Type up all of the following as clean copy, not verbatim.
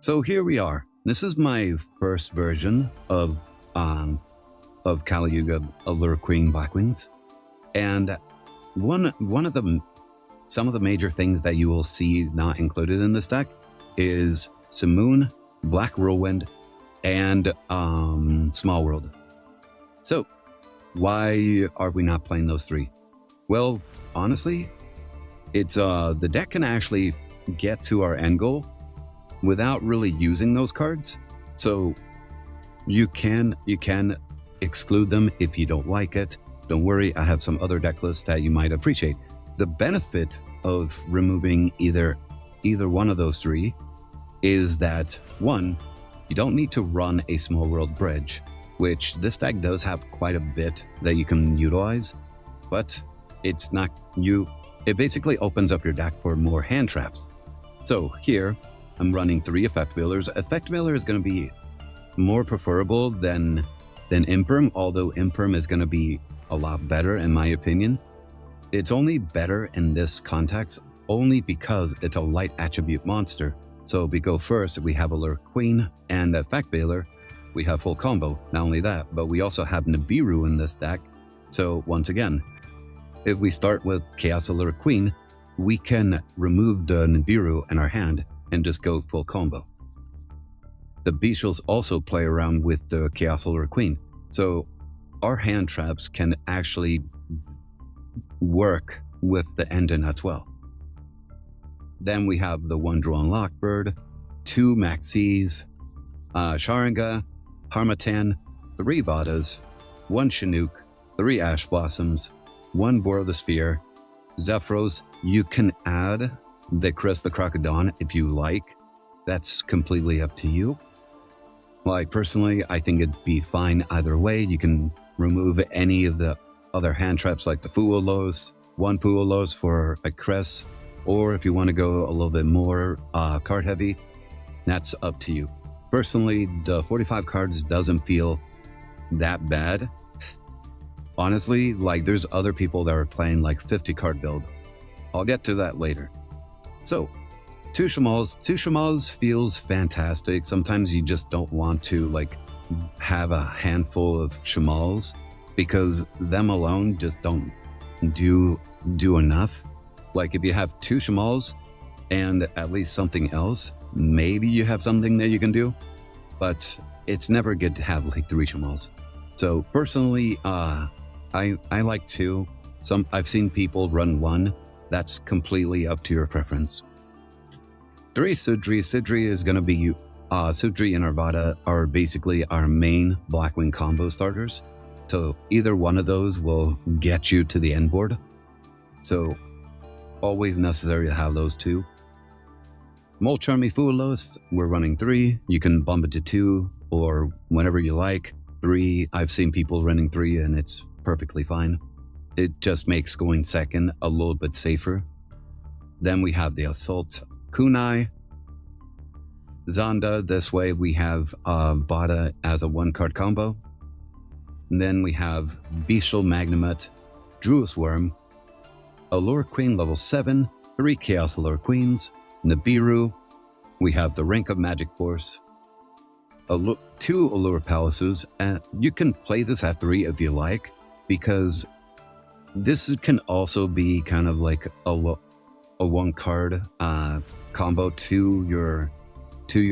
So here we are. This is my first version of Kali Yuga Allure Queen Blackwings, and one of the some of the major things that you will see not included in this deck is Simoon, Black Whirlwind, and Small World. So why are we not playing those three? Well, honestly, it's the deck can actually get to our end goal without really using those cards. So you can exclude them if you don't like it. Don't worry, I have some other deck lists that you might appreciate. The benefit of removing either one of those three is that, one, you don't need to run a Small World Bridge, which this deck does have quite a bit that you can utilize, but it's not you. It basically opens up your deck for more hand traps. So here, I'm running 3 Effect Wheelers. Effect Wheeler is going to be more preferable than Imperm, although Imperm is going to be a lot better in my opinion. It's only better in this context only because it's a light attribute monster. So we go first, we have Allure Queen and Effect Wheeler. We have full combo. Not only that, but we also have Nibiru in this deck. So once again, if we start with Chaos Allure Queen, we can remove the Nibiru in our hand and just go full combo. The Beastals also play around with the Chaos Allure Queen, so our hand traps can actually work with the engine as well. Then we have the 1 Droll Lockbird, 2 Maxis, Sharinga, Harmattan, 3 Vadas, 1 Chinook, 3 Ash Blossoms, 1 Boar of the Sphere, Zephyros. You can add the Chris the Crocodon if you like. That's completely up to you. Like, personally, I think it'd be fine either way. You can remove any of the other hand traps like the Fuolos, 1 Fuolos for a Chris, or if you want to go a little bit more card heavy, that's up to you. Personally, the 45 cards doesn't feel that bad. Honestly, like, there's other people that are playing like 50 card build. I'll get to that later. So, 2 Shamals feels fantastic. Sometimes you just don't want to like have a handful of Shamals because them alone just don't do enough. Like, if you have 2 Shamals and at least something else, maybe you have something that you can do, but it's never good to have like 3 Shamals. So personally, I like 2. I've seen people run 1. That's completely up to your preference. 3 Sudri. Sudri is going to be Sudri and Arvada are basically our main Blackwing combo starters. So either one of those will get you to the end board. So always necessary to have those 2. Molcharmy Fuolos, we're running 3. You can bump it to 2 or whenever you like. 3, I've seen people running 3 and it's perfectly fine. It just makes going second a little bit safer. Then we have the Assault Kunai, Zonda. This way we have Vada as a 1-card combo. And then we have Beastal Magnamut, Druis Worm, Allure Queen level 7, 3 Chaos Allure Queens, Nibiru. We have the Rank of Magic Force, 2 Allure Palaces, and you can play this at 3 if you like, because this can also be kind of like a 1-card combo to your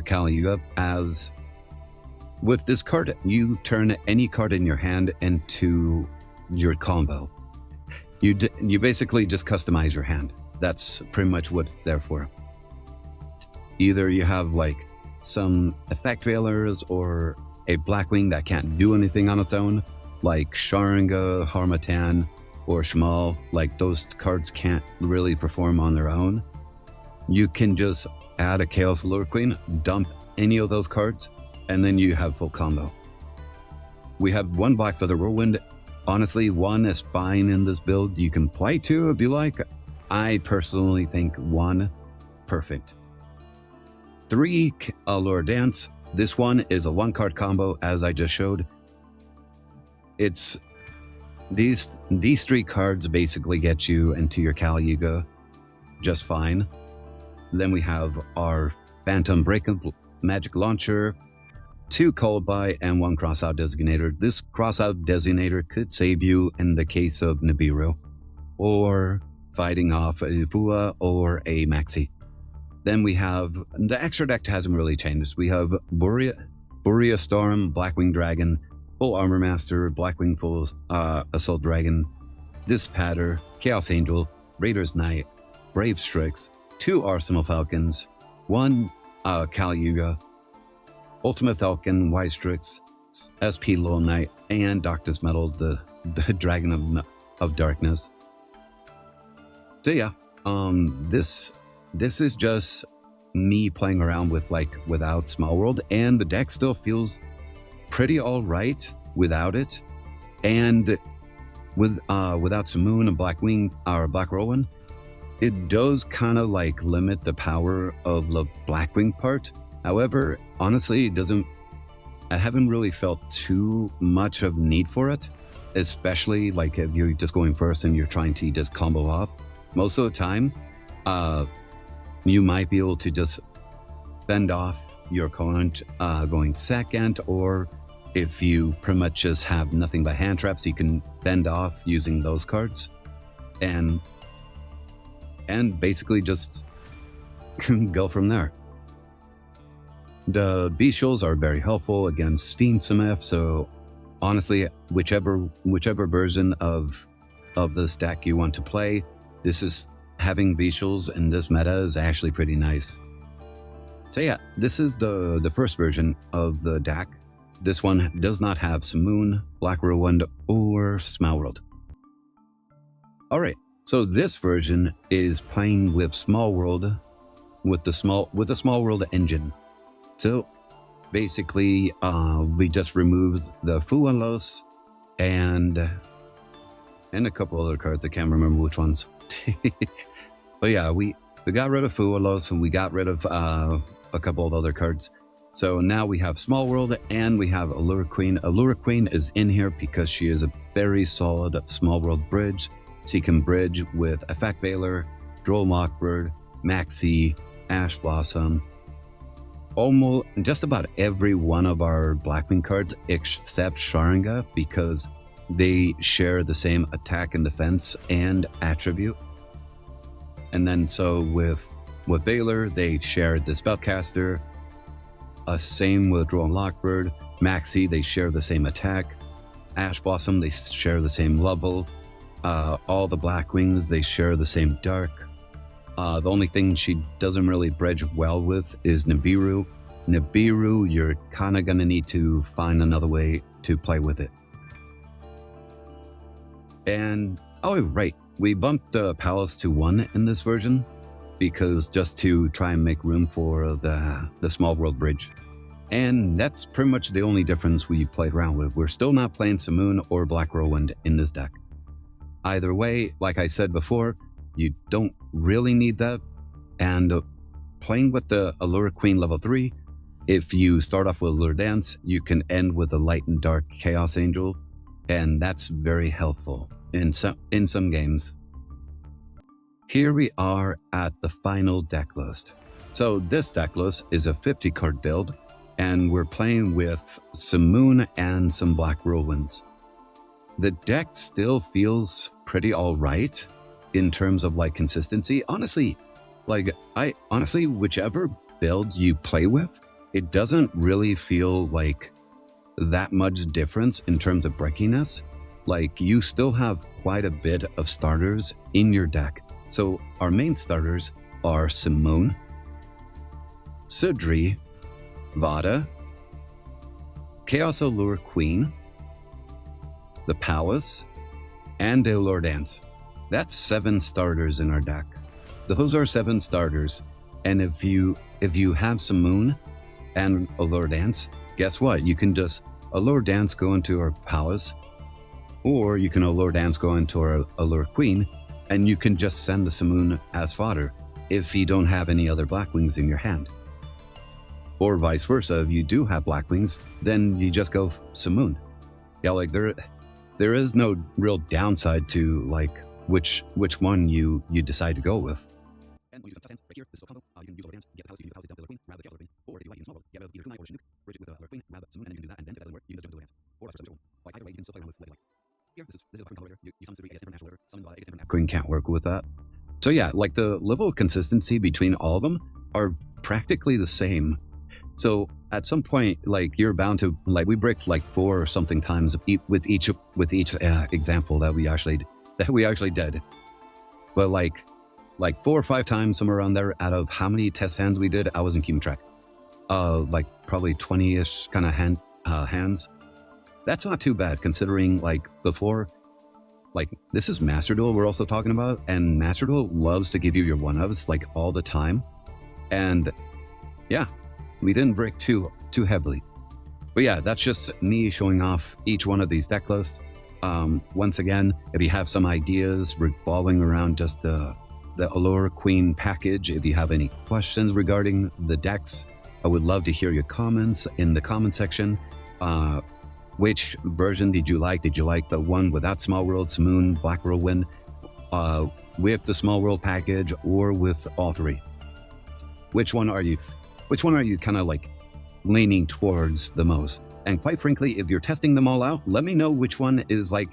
Kali Yuga. As with this card, you turn any card in your hand into your combo. You basically just customize your hand. That's pretty much what it's there for. Either you have like some Effect Veilers or a Blackwing that can't do anything on its own, like Sharinga, Harmattan, or Shamal. Like, those cards can't really perform on their own. You can just add a Chaos Allure Queen, dump any of those cards, and then you have full combo. We have 1 Black Feather Whirlwind. Honestly, 1 is fine in this build. You can play 2 if you like. I personally think 1, perfect. 3 Allure Dance. This one is a 1-card combo, as I just showed. It's these 3 cards basically get you into your Kali Yuga just fine. Then we have our Phantom magic launcher, 2 cold buy, and 1 crossout designator. This crossout designator could save you in the case of Nibiru, or fighting off a Fua or a Maxi. Then we have, the extra deck hasn't really changed. We have Borea Storm, Blackwing Dragon, Full Armor Master, Blackwing Full Assault Dragon, Dispatter, Chaos Angel, Raider's Knight, Brave Strix, 2 Arsenal Falcons, 1 Calyuga, Ultimate Falcon, White Strix, SP Lowell Knight, and Darkness Metal, the Dragon of Darkness. So yeah, this is just me playing around with without Small World, and the deck still feels pretty alright without it. And without Simoon and Blackwing or Black Whirlwind, it does kind of limit the power of the Blackwing part. However, honestly, I haven't really felt too much of need for it, especially if you're just going first and you're trying to just combo off. Most of the time, you might be able to just fend off your opponent going second, or if you pretty much just have nothing but hand traps, you can fend off using those cards, and basically just go from there. The Bestials are very helpful against Fiend Smith, so honestly, whichever version of this deck you want to play, having Bestials in this meta is actually pretty nice. So yeah, this is the first version of the deck. This one does not have Simoon, Black Whirlwind, or Small World. Alright, so this version is playing with Small World with the Small World engine. So basically, we just removed the Fualos and a couple other cards. I can't remember which ones. But yeah, we got rid of Fualos and we got rid of a couple of other cards. So now we have Small World and we have Allura Queen. Allura Queen is in here because she is a very solid Small World bridge. She can bridge with Effect Veiler, Droll Mockbird, Maxi, Ash Blossom, almost just about every one of our Blackwing cards except Sharinga, because they share the same attack and defense and attribute. And then so with Veiler, they share the Spellcaster. Same with Droll Lockbird. Maxi, they share the same attack. Ash Blossom, they share the same level. All the Blackwings, they share the same dark. The only thing she doesn't really bridge well with is Nibiru. Nibiru, you're kind of going to need to find another way to play with it. And, oh right, we bumped the Palace to 1 in this version, because just to try and make room for the Small World bridge. And that's pretty much the only difference we played around with. We're still not playing Simoon or Black Whirlwind in this deck. Either way, like I said before, you don't really need that. And playing with the Allura Queen level 3, if you start off with Allure Dance, you can end with a Light and Dark Chaos Angel, and that's very helpful in some games. Here we are at the final deck list. So this deck list is a 50 card build, and we're playing with Simoon and some Black Whirlwinds. The deck still feels pretty alright in terms of consistency. Honestly, whichever build you play with, it doesn't really feel like that much difference in terms of breakiness. You still have quite a bit of starters in your deck. So our main starters are Simoon, Sudri, Vada, Chaos Allure Queen, the Palace, and the Allure Dance. That's 7 starters in our deck. Those are 7 starters, and if you have Simoon and Allure Dance, guess what? You can just Allure Dance go into our Palace, or you can Allure Dance go into our Allure Queen, and you can just send the Simoon as fodder if you don't have any other Blackwings in your hand. Or vice versa, if you do have Blackwings, then you just go Simoon. Yeah, there is no real downside to which one you decide to go with. And when you use right here, this is a combo. You can use Allure Dance, get the Palace, you can use the Palace down to the Queen, rather the Chaos Allure Queen, or if you like small world, you have either Kunai or Chinook, bridge it with a queen, grab Simoon, and you can do that, and then if that doesn't work, you can just jump into the lands. Or vice versa, which one. Like, either way, you can still play around with like, here, this is the color later. You summon Sui, I guess, international later. Summon I guess, international. Queen can't work with that. So yeah, like the level of consistency between all of them are practically the same. So at some point, like you're bound to like we bricked like 4 or something times with each example that we actually did, but like 4 or 5 times somewhere around there out of how many test hands we did, I wasn't keeping track. Like probably 20-ish kind of hands. That's not too bad considering like before. Like this is Master Duel we're also talking about, and Master Duel loves to give you your one-ofs like all the time, and yeah. We didn't break too heavily. But yeah, that's just me showing off each one of these deck lists. Once again, if you have some ideas revolving around just the Allure Queen package, if you have any questions regarding the decks, I would love to hear your comments in the comment section. Which version did you like? Did you like the one without Small World, Simoon, Black Whirlwind, with the Small World package, or with all 3? Which one are you kind of like leaning towards the most? And quite frankly, if you're testing them all out, let me know which one is like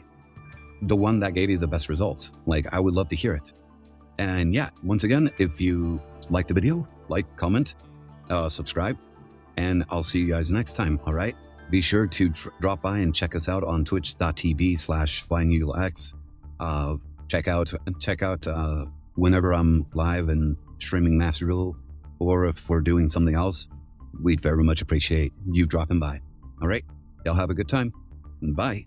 the one that gave you the best results. Like, I would love to hear it. And yeah, once again, if you liked the video, like, comment, subscribe, and I'll see you guys next time. All right. Be sure to drop by and check us out on twitch.tv/FlyingEagleX. Check out whenever I'm live and streaming Master Duel, or if we're doing something else, we'd very much appreciate you dropping by. All right, y'all have a good time. Bye.